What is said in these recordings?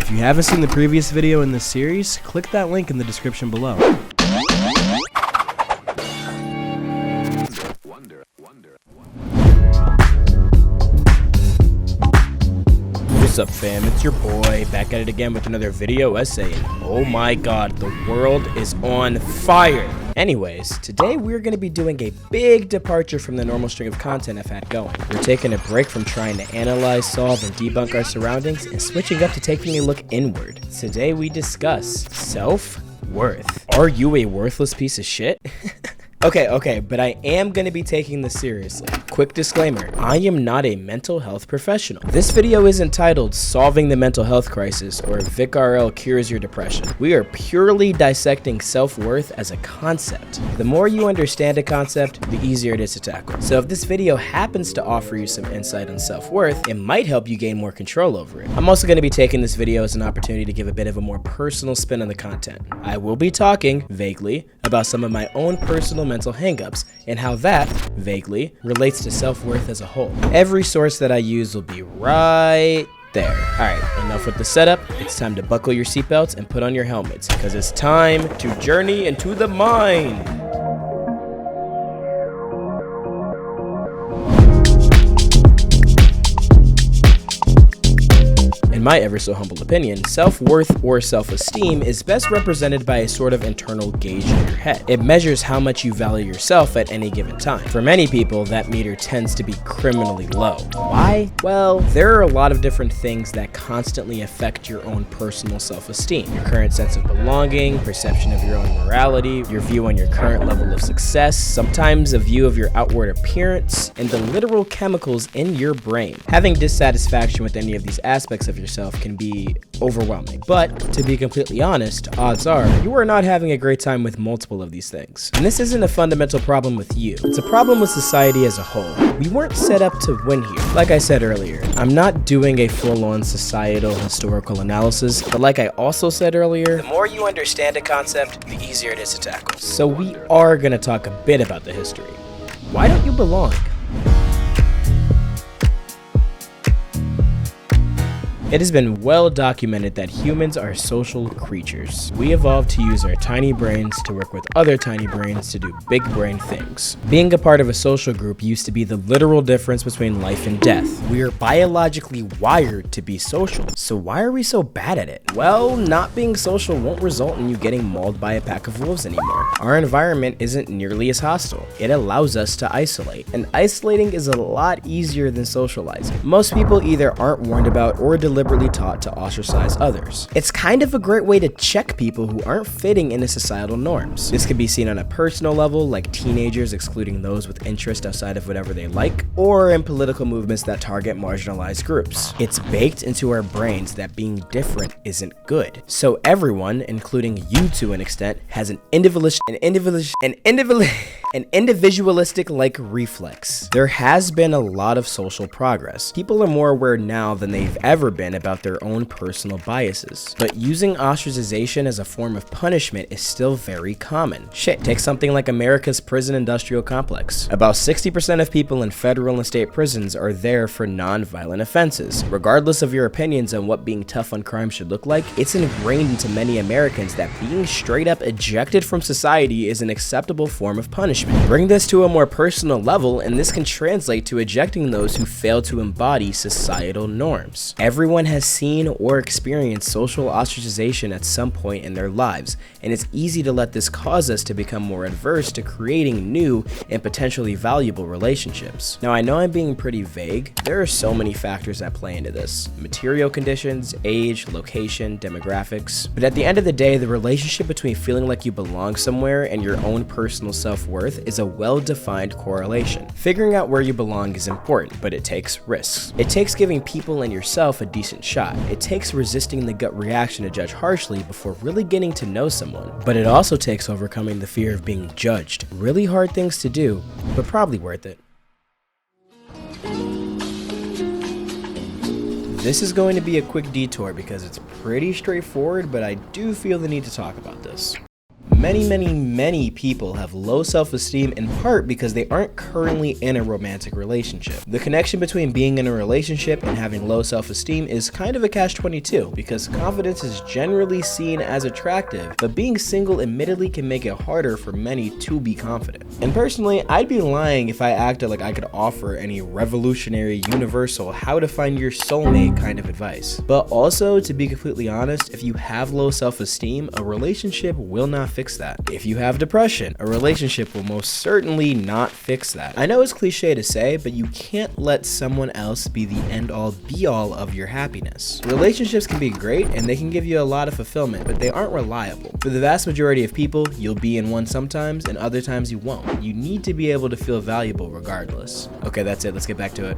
If you haven't seen the previous video in this series, click that link in the description below. What's up, fam? It's your boy back at it again with another video essay, and oh my god, the world is on fire. Anyways, today we're going to be doing a big departure from the normal string of content I've had going. We're taking a break from trying to analyze, solve, and debunk our surroundings and switching up to taking a look inward. Today we discuss self-worth. Are you a worthless piece of shit? Okay, but I am going to be taking this seriously. Quick disclaimer, I am not a mental health professional. This video is entitled Solving the Mental Health Crisis or VicRL Cures Your Depression. We are purely dissecting self-worth as a concept. The more you understand a concept, the easier it is to tackle. So if this video happens to offer you some insight on self-worth, it might help you gain more control over it. I'm also going to be taking this video as an opportunity to give a bit of a more personal spin on the content. I will be talking, vaguely, about some of my own personal mental hangups and how that, vaguely, relates to self-worth as a whole. Every source that I use will be right there. Alright, enough with the setup. It's time to buckle your seatbelts and put on your helmets, because it's time to journey into the mind. In my ever so humble opinion, self-worth or self-esteem is best represented by a sort of internal gauge in your head. It measures how much you value yourself at any given time. For many people, that meter tends to be criminally low. Why? Well, there are a lot of different things that constantly affect your own personal self-esteem. Your current sense of belonging, perception of your own morality, your view on your current level of success, sometimes a view of your outward appearance, and the literal chemicals in your brain. Having dissatisfaction with any of these aspects of yourself can be overwhelming. But to be completely honest, odds are you are not having a great time with multiple of these things. And this isn't a fundamental problem with you. It's a problem with society as a whole. We weren't set up to win here. Like I said earlier, I'm not doing a full-on societal historical analysis, but like I also said earlier, the more you understand a concept, the easier it is to tackle. So we are going to talk a bit about the history. Why don't you belong? It has been well documented that humans are social creatures. We evolved to use our tiny brains to work with other tiny brains to do big brain things. Being a part of a social group used to be the literal difference between life and death. We are biologically wired to be social, so why are we so bad at it? Well, not being social won't result in you getting mauled by a pack of wolves anymore. Our environment isn't nearly as hostile. It allows us to isolate, and isolating is a lot easier than socializing. Most people either aren't warned about or deliberately taught to ostracize others. It's kind of a great way to check people who aren't fitting into societal norms. This could be seen on a personal level, like teenagers excluding those with interest outside of whatever they like, or in political movements that target marginalized groups. It's baked into our brains that being different isn't good. So everyone, including you to an extent, has an individualistic like reflex. There has been a lot of social progress. People are more aware now than they've ever been about their own personal biases. But using ostracization as a form of punishment is still very common. Shit, take something like America's prison industrial complex. About 60% of people in federal and state prisons are there for non-violent offenses. Regardless of your opinions on what being tough on crime should look like, it's ingrained into many Americans that being straight up ejected from society is an acceptable form of punishment. Bring this to a more personal level, and this can translate to ejecting those who fail to embody societal norms. Everyone has seen or experienced social ostracization at some point in their lives, and it's easy to let this cause us to become more adverse to creating new and potentially valuable relationships. Now, I know I'm being pretty vague. There are so many factors that play into this. Material conditions, age, location, demographics. But at the end of the day, the relationship between feeling like you belong somewhere and your own personal self-worth is a well-defined correlation. Figuring out where you belong is important, but it takes risks. It takes giving people and yourself a decent shot. It takes resisting the gut reaction to judge harshly before really getting to know someone. But it also takes overcoming the fear of being judged. Really hard things to do, but probably worth it. This is going to be a quick detour because it's pretty straightforward, but I do feel the need to talk about this. Many people have low self-esteem in part because they aren't currently in a romantic relationship. The connection between being in a relationship and having low self-esteem is kind of a catch-22 because confidence is generally seen as attractive, but being single admittedly can make it harder for many to be confident. And personally, I'd be lying if I acted like I could offer any revolutionary, universal, how to find your soulmate kind of advice. But also, to be completely honest, if you have low self-esteem, a relationship will not fix that. If you have depression, a relationship will most certainly not fix that. I know it's cliche to say, but you can't let someone else be the end-all be-all of your happiness. Relationships can be great and they can give you a lot of fulfillment, but they aren't reliable. For the vast majority of people, you'll be in one sometimes and other times you won't. You need to be able to feel valuable regardless. Okay, that's it. Let's get back to it.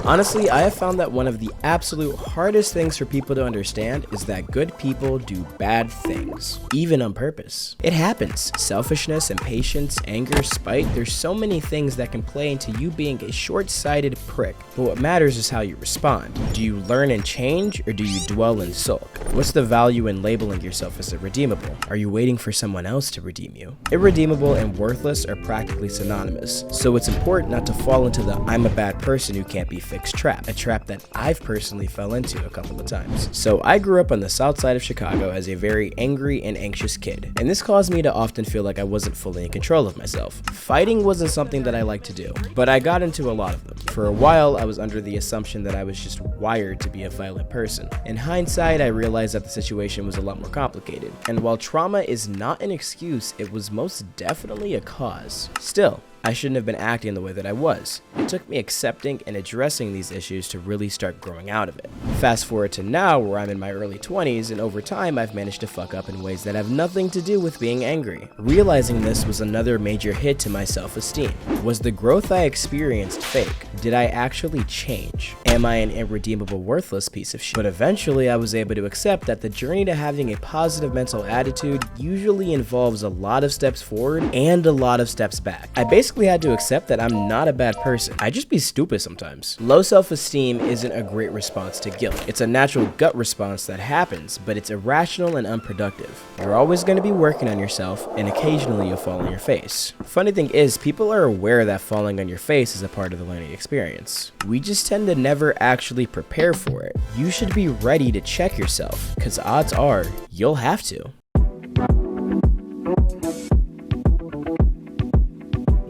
Honestly, I have found that one of the absolute hardest things for people to understand is that good people do bad things, even on purpose. It happens. Selfishness, impatience, anger, spite, there's so many things that can play into you being a short-sighted prick. But what matters is how you respond. Do you learn and change, or do you dwell and sulk? What's the value in labeling yourself as irredeemable? Are you waiting for someone else to redeem you? Irredeemable and worthless are practically synonymous, so it's important not to fall into the I'm a bad person who can't be fixed trap, a trap that I've personally fell into a couple of times. So I grew up on the south side of Chicago as a very angry and anxious kid, and this caused me to often feel like I wasn't fully in control of myself. Fighting wasn't something that I liked to do, but I got into a lot of them. For a while, I was under the assumption that I was just wired to be a violent person. In hindsight, I realized that the situation was a lot more complicated, and while trauma is not an excuse, it was most definitely a cause. Still, I shouldn't have been acting the way that I was. It took me accepting and addressing these issues to really start growing out of it. Fast forward to now where I'm in my early 20s, and over time I've managed to fuck up in ways that have nothing to do with being angry. Realizing this was another major hit to my self-esteem. Was the growth I experienced fake? Did I actually change? Am I an irredeemable, worthless piece of shit? But eventually I was able to accept that the journey to having a positive mental attitude usually involves a lot of steps forward and a lot of steps back. I basically had to accept that I'm not a bad person. I just be stupid sometimes. Low self-esteem isn't a great response to guilt. It's a natural gut response that happens, but it's irrational and unproductive. You're always going to be working on yourself, and occasionally you'll fall on your face. Funny thing is, people are aware that falling on your face is a part of the learning experience. We just tend to never actually prepare for it. You should be ready to check yourself, because odds are you'll have to.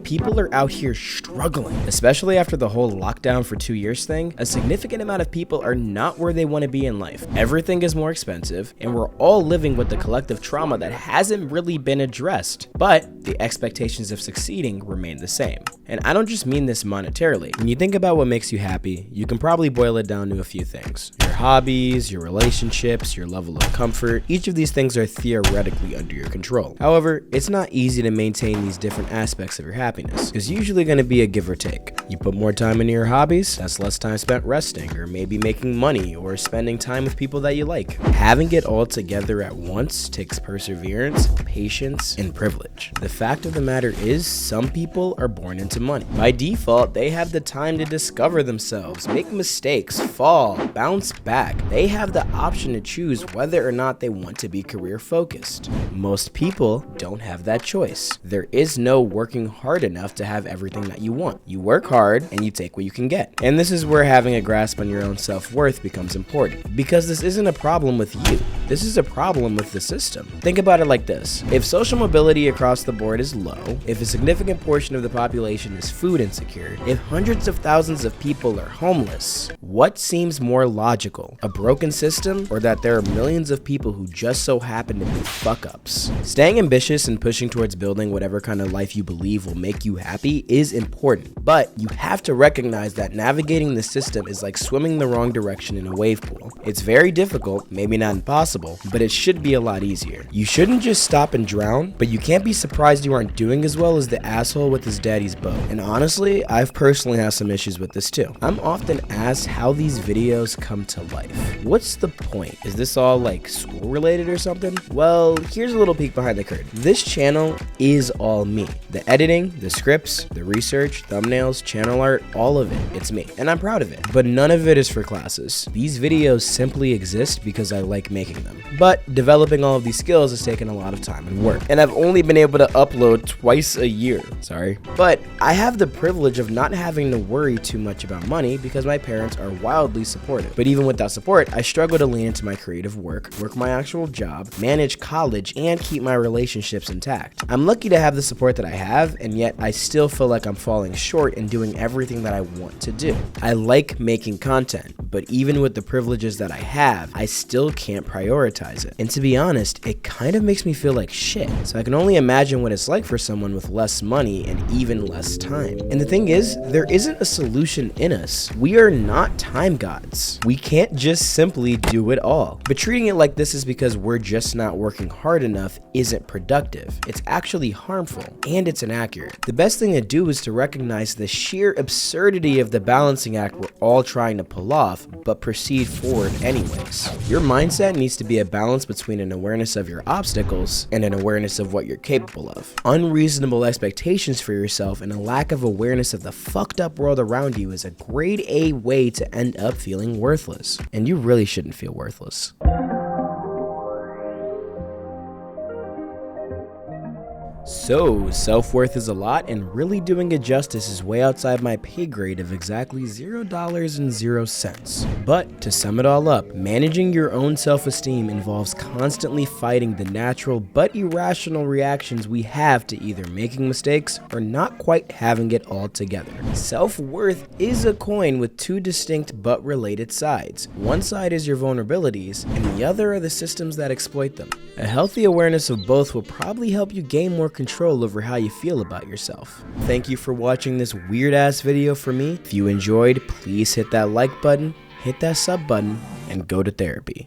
People are out here struggling, especially after the whole lockdown for 2 years thing. A significant amount of people are not where they want to be in life. Everything is more expensive, and we're all living with the collective trauma that hasn't really been addressed, but the expectations of succeeding remain the same. And I don't just mean this monetarily. When you think about what makes you happy, you can probably boil it down to a few things. Your hobbies, your relationships, your level of comfort. Each of these things are theoretically under your control. However, it's not easy to maintain these different aspects of your happiness. It's usually going to be a give or take. You put more time into your hobbies, that's less time spent resting, or maybe making money, or spending time with people that you like. Having it all together at once takes perseverance, patience, and privilege. The fact of the matter is, some people are born into money. By default, they have the time to discover themselves, make mistakes, fall, bounce back. They have the option to choose whether or not they want to be career focused. Most people don't have that choice. There is no working hard enough to have everything that you want. You work hard and you take what you can get. And this is where having a grasp on your own self-worth becomes important, because this isn't a problem with you. This is a problem with the system. Think about it like this. If social mobility across the board is low, if a significant portion of the population is food insecure, if hundreds of thousands of people are homeless, what seems more logical? A broken system, or that there are millions of people who just so happen to be fuck-ups? Staying ambitious and pushing towards building whatever kind of life you believe will make you happy is important, but you have to recognize that navigating the system is like swimming the wrong direction in a wave pool. It's very difficult, maybe not impossible, but it should be a lot easier. You shouldn't just stop and drown, but you can't be surprised you aren't doing as well as the asshole with his daddy's boat. And honestly, I've personally had some issues with this too. I'm often asked how these videos come to life. What's the point? Is this all like school related or something? Well, here's a little peek behind the curtain. This channel is all me. The editing, the scripts, the research, thumbnails, channel art, all of it, it's me. And I'm proud of it. But none of it is for classes. These videos simply exist because I like making them. But developing all of these skills has taken a lot of time and work, and I've only been able to upload twice a year. Sorry. But I have the privilege of not having to worry too much about money because my parents are wildly supportive. But even without support, I struggle to lean into my creative work my actual job, manage college, and keep my relationships intact. I'm lucky to have the support that I have, and yet I still feel like I'm falling short in doing everything that I want to do. I like making content, but even with the privileges that I have, I still can't prioritize it. And to be honest, it kind of makes me feel like shit. So I can only imagine what it's like for someone with less money and even less time. And the thing is, there isn't a solution in us. We are not time gods. We can't just simply do it all. But treating it like this is because we're just not working hard enough isn't productive. It's actually harmful, and it's inaccurate. The best thing to do is to recognize the sheer absurdity of the balancing act we're all trying to pull off, but proceed forward anyways. Your mindset needs to be a balance between an awareness of your obstacles and an awareness of what you're capable of. Unreasonable expectations for yourself and a lack of awareness of the fucked up world around you is a grade A way to end up feeling worthless. And you really shouldn't feel worthless. So, self-worth is a lot, and really doing it justice is way outside my pay grade of exactly $0.00. But, to sum it all up, managing your own self-esteem involves constantly fighting the natural but irrational reactions we have to either making mistakes or not quite having it all together. Self-worth is a coin with two distinct but related sides. One side is your vulnerabilities, and the other are the systems that exploit them. A healthy awareness of both will probably help you gain more control over how you feel about yourself. Thank you for watching this weird ass video for me. If you enjoyed, please hit that like button, hit that sub button, and go to therapy.